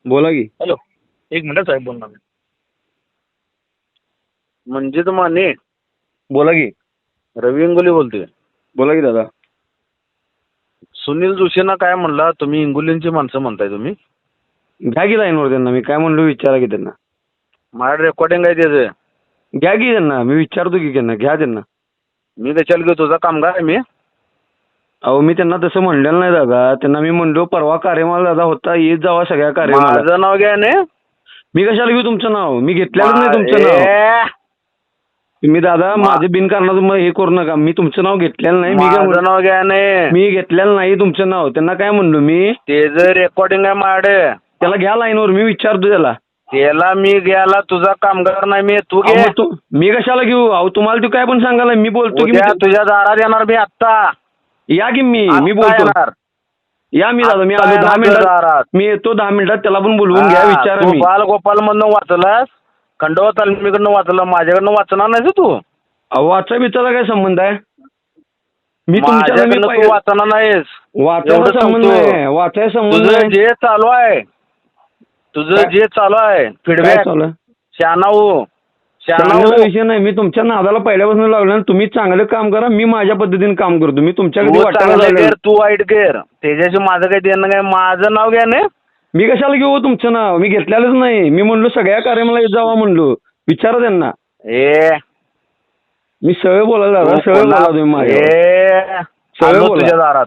बोला की. हॅलो, एक मिनिट साहेब बोलणार. मंजित माने, बोला की. रवी इंगोली बोलतोय. बोला की दादा. सुनील जोशींना काय म्हणला तुम्ही? इंगोलींची माणसं म्हणताय तुम्ही. घ्या की लाईनवर त्यांना. मी काय म्हणलो विचारा की त्यांना. माझ्या रेकॉर्डिंग आहे त्याचं. घ्या की त्यांना. मी विचारतो की त्यांना. घ्या त्यांना. मी कशाला घेऊ? तुझा कामगार आहे मी. अहो मी त्यांना तसं म्हणलेलं नाही दादा. त्यांना मी म्हणलो परवा कार्यमाल दादा होता, येत जावा सगळ्या कार्यमाला. माझं नाव घ्या ने. मी कशाला घेऊ तुमचं नाव? मी घेतलेलं नाही तुमचं नाव. तुम्ही दादा माझे बिनकारणाचं हे करू नका. मी तुमचं नाव घेतलेलं नाही. माझं नाव घ्या ने. मी घेतलेलं नाही तुमचं नाव. त्यांना काय म्हणलो मी? त्याचं रेकॉर्डिंग आहे माझ्याकडे. त्याला घ्या लाईनवर. मी विचारतो त्याला मी घ्यायला तुझा कामगार नाही मी. तू घे. मी कशाला घेऊ? अहो तुम्हाला तू काय पण सांगायला. मी बोलतो की तुझ्या दारात येणार मी आत्ता. या की मी बोलतो. या मी दादा. मी आलो 10 मिनिटात. मी येतो 10 मिनिटात. त्याला पण बोलवून घ्या. विचारा. मी गोपाल मधनं वाचलास, खंडोबा तालमीकडनं वाचला, माझ्याकडनं वाचणार नाही तू. अहो वाचा बिचारा काय संबंध आहे? मी माझ्याकडनं तुमच्या तू वाचणार नाहीस. वाचायचा संबंध आहे. वाचायचा संबंध तुझं आहे. जे चालू आहे, तुझं जे चालू आहे फीडबॅक, शहाणाऊ विषय नाही. मी तुमच्या नादाला पहिल्यापासून लागलो ना. तुम्ही चांगलं काम करा. मी माझ्या पद्धतीने काम करतो. मी तुमच्याकडे वाटायला तू वाईट कर. त्याच्याशी माझं काही देणं काय. माझं नाव घ्या ने. मी कशाला घेऊ तुमचं नाव? मी घेतलेलंच नाही. मी म्हणलो सगळ्या कार्यक्रमाला येत जावा म्हणलो. विचारा त्यांना. मी सरळ बोलायला सरळ बोला तुम्ही माझ्या. सरळ बोला. तुझ्या दारात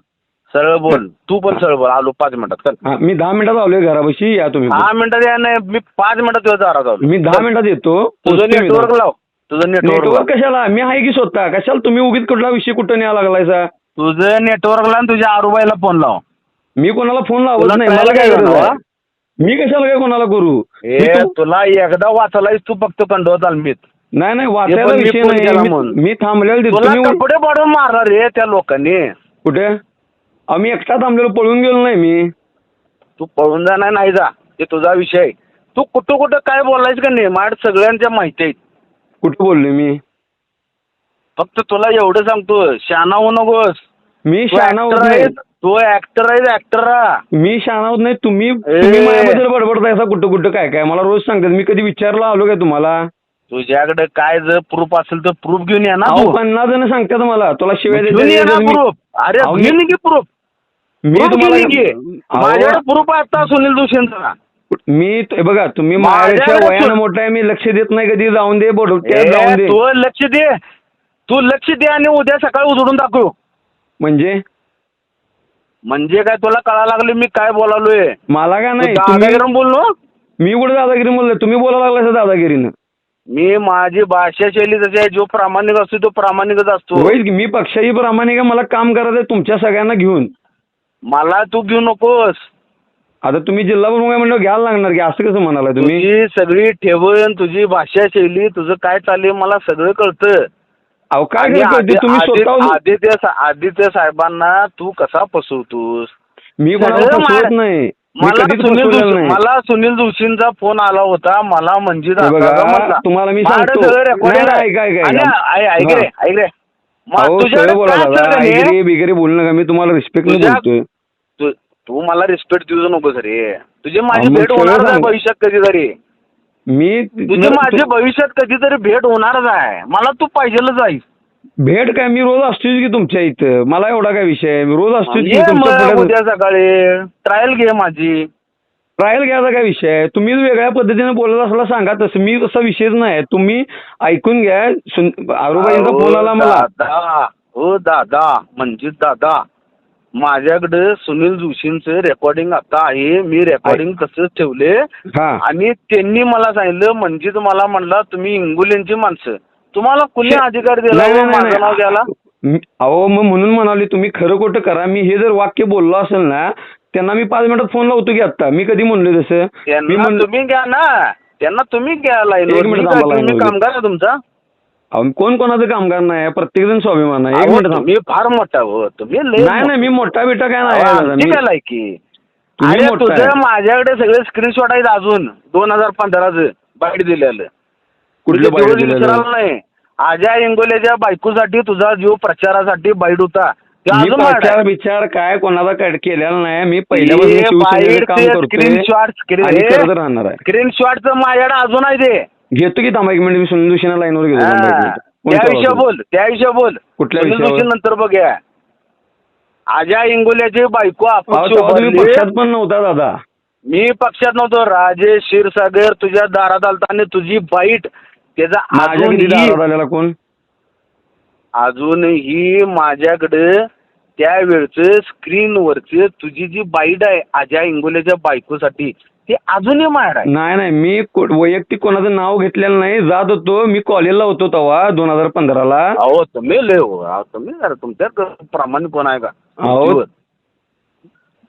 सरळ बोल. तू पण सरळ बोल. आलो 5 मिनिटात. मी 10 मिनिटात आलोय घरापाशी. या तुम्ही. 10 मिनिटात या नाही. मी 5 मिनिटात तुझ्या दारात आलो. मी 10 मिनिटात येतो. तुझं नेटवर्क लाव. तुझं नेटवर्क कशाला? मी आहे की स्वतः. कशाला तुम्ही उगीच कुठला विषय कुठं न्यायला लागलायचा? तुझं नेटवर्क लाव. तुझ्या आरुबाईला फोन लाव. मी कोणाला फोन लावत नाही. मला काय करतो? मी कशाला काय कोणाला करू? तुला एकदा वाचलायस तू फक्त खंडोबा तालमीत. नाही वाचायला विषय नाही. मी थांबलेलो. तुला कपडे पाडून मारणार रे त्या लोकांनी. कुठे? आम्ही एकटा थांबलेलो. पळून गेलो नाही मी. तू पळून जाणार नाही जा. ते तुझा विषय. तू कुठं काय बोलायचं का नाही? माझ्या सगळ्यांच्या माहिती आहेत. कुठं बोलले मी? फक्त तुला एवढं सांगतो, शहाणा होऊ नकोस. मी शहाणा होत नाही. तू ऍक्टर आहे. ऍक्टर. मी शहाणा होत नाही. तुम्ही माझ्याबद्दल बडबडताय कुठं काय मला रोज सांगतात. मी कधी विचारलं आलो काय तुम्हाला? तुझ्याकडे काय जर प्रूफ असेल तर प्रूफ घेऊन ये ना. 50 जण सांगतात मला. तुला शिवाय प्रूफ. अरे घेऊन की प्रूफ. मी माझ्याकडे प्रूफ आहे आता सुनील जोशींचा. मी बघा तुम्ही माझ्या वयानं मोठा आहे. मी लक्ष देत नाही कधी. जाऊन दे जाऊन दे. तू लक्ष दे. तू लक्ष दे आणि उद्या सकाळी उजडून दाखव. म्हणजे काय तुला कळायला लागले मी काय बोलालोय? मला काय नाही. दादागिरी बोललो. मी कुठे दादागिरी बोललो? तुम्ही बोलायला लागलाय दादागिरीनं. मी माझी भाषा शैली जशी आहे. जो प्रामाणिक असतो तो प्रामाणिकच असतो. मी पक्षाही प्रामाणिक आहे. मला काम करायचंय तुमच्या सगळ्यांना घेऊन. मला तू घेऊ नकोस. आता तुम्ही जिल्हा प्रमुख म्हणलं घ्यायला लागणार की. असं कसं म्हणाला तुम्ही? तुझी सगळी ठेवण, तुझी भाषा शैली, तुझं काय चाललंय मला सगळं कळतं. अहो काय तुम्ही स्वतः आदित्य साहेबांना तू कसा फसवतोस? मी कोणाला फसवत नाही. मला सुनील जोशींचा फोन आला होता. मला म्हणजे तुम्हाला मी सांगतो बिगरे बोलू नका. मी तुम्हाला रिस्पेक्ट बोलतोय. तू मला रिस्पेक्ट देऊ नको रे. तुझी माझी भेट होणार आहे भविष्यात कधीतरी. तुझी माझी भविष्यात कधीतरी भेट होणारच आहे. मला तू पाहिजेलच आहे. भेट काय? मी रोज असतोच की तुमच्या इथं. मला एवढा काय विषय? मी रोज असतोच. उद्या सकाळी ट्रायल घे माझी. ट्रायल घ्यायचा काय विषय? तुम्ही वेगळ्या पद्धतीने बोलत असला सांगा. तसं मी तसा विषयच नाही. तुम्ही ऐकून घ्या. आरुबाईंचा फोन आला मला. हो दादा म्हणजे दादा माझ्याकडे सुनील जोशींचं रेकॉर्डिंग आता आहे. मी रेकॉर्डिंग तसंच ठेवले आणि त्यांनी मला सांगितलं म्हणजे मला म्हणला तुम्ही इंगोलींची माणसं. तुम्हाला कुणी अधिकार दिला माझं नाव घ्यायला? अहो मग म्हणून म्हणाले तुम्ही खरं खोटं करा. मी हे जर वाक्य बोललो असेल ना त्यांना मी 5 मिनिटात फोन लावतो की आता. मी कधी म्हणलो तसं? तुम्ही घ्या ना. त्यांना तुम्ही घ्या लाईन. कामगार आहे तुमचा. कोण कोणाचं कामगार नाही. प्रत्येक जण स्वाभिमान आहे. एक मिनिट. मी फार मोठा हो. तुम्ही नाही मी मोठा बिटा काय नाही की. तुझं माझ्याकडे सगळे स्क्रीनशॉट आहेत अजून 2015चं बाईट दिलेलं. कुठलं नाही. अजय इंगोलेच्या बायकोसाठी तुझा जीव प्रचारासाठी बाईट होता. ते मी अजून माड प्रचार आहे. विचार काय कोणाला केलेला नाही. मी पहिल्यापासून शिवसेनेचं काम करतोय आणि करत राहणार आहे. स्क्रीनशॉटचं माझ्याकडे अजून आहे ते. घेतो की थांबा एक मिनिट, मी सुनील जोशीना लाईनवर घेतो थांबा एक हा. मिनिट. कोण त्या चालू विषय असेल? बोल, त्या विषय बोल. कुठल्या सुनील विषयावर? जोशी नंतर बघूया. अजय इंगोल्याची बायको अहो, अपक्ष तेव्हा तुम्ही उभारली. पक्षात पण नव्हता दादा. मी पक्षात नव्हतो. राजेश क्षीरसागर तुझ्या दारात आलता आणि तुझी बाईट त्याचा माझ्या किती दारात आलेला कोण? अजूनही माझ्याकडे त्यावेळचं स्क्रीनवरचं तुझी जी बाईट आहे अजय इंगोल्याच्या बायकोसाठी ते अजूनही माझ्याकडे आहे. नाही नाही, मी वैयक्तिक कोणाचं नाव घेतलेलं नाही. जात होतो मी कॉलेजला होतो तेव्हा 2015ला. अहो तुम्ही लय हो. अहो, तुम्ही जरा तुमच्यात प्रामाणिक कोण आहे का? अहो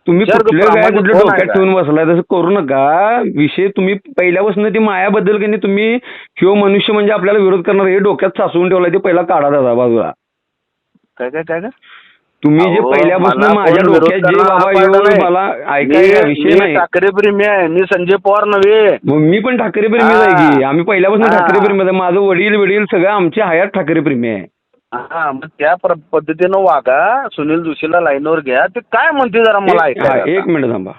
तुम्ही विचार कुठले कर, काय प्रामाणिक कुठले कोण आहे डोक्यात का? ठेवून बसलाय तसं करू नका. विषय तुम्ही पहिल्यापासून ती मायाबद्दल की नाही तुम्ही ह्यो मनुष्य म्हणजे आपल्याला विरोध करणार हे डोक्यात साचवून ठेवलाय ते पहिला काढा दादा बाजूला. काय काय काय काय तुम्ही जे अहो, पहिल्यापासून मला माझ्या कोण विरोध डोक्यात जे करणार बाबा हा फायदा येऊ नाही. मला ऐकायचा विषय मी नाही. ठाकरे प्रेमी आहे. मी संजय पवार नव्हे. मग मी पण ठाकरे प्रेमीच आहे की. आम्ही पहिल्यापासून हा. ठाकरे प्रेमी आहे. माझं वडील सगळं आमच्या हयात ठाकरे प्रेमी आहे. हा मग त्या पद्धतीनं वागा. सुनील जोशीला लाईनवर घ्या. ते काय म्हणते जरा मला ऐकायला. एक मिनिट थांबा.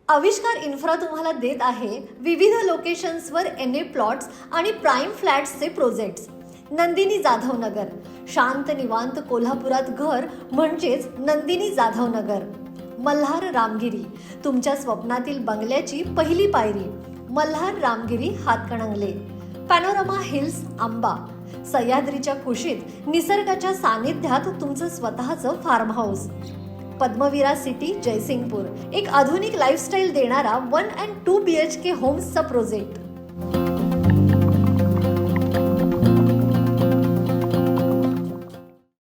आविष्कार इन्फ्रा तुम्हाला देत आहे विविध लोकेशन्सवर NA प्लॉट्स आणि प्राईम फ्लॅट्सचे प्रोजेक्ट्स. नंदिनी जाधव नगर, शांत निवांत कोल्हापुरात घर म्हणजेच नंदिनी जाधव नगर. मल्हार रामगिरी, तुमच्या स्वप्नातील बंगल्याची पहिली पायरी. मल्हार रामगिरी हातकणंगले. पॅनोरमा हिल्स आंबा, सह्याद्रीच्या कुशीत निसर्गाच्या सानिध्यात तुमचं स्वतःचं फार्म हाऊस. पद्मविरा सिटी जयसिंगपूर, एक आधुनिक लाईफस्टाईल देणारा 1 and 2 BHK होम्सचा प्रोजेक्ट.